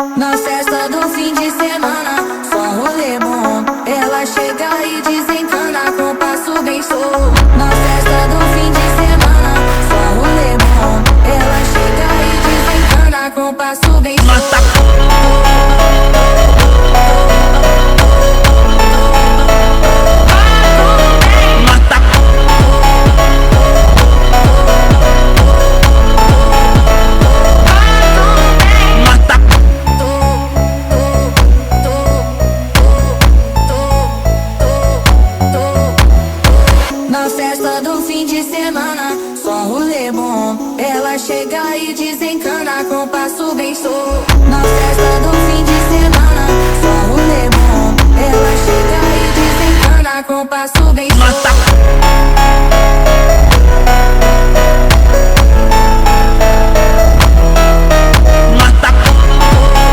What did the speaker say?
Na festa do fim de semana, só rolê bom. Ela chega e desencana com passo bem solto. Na festa do fim de semana, só rolê bom. Ela chega e desencana com passo bem solto.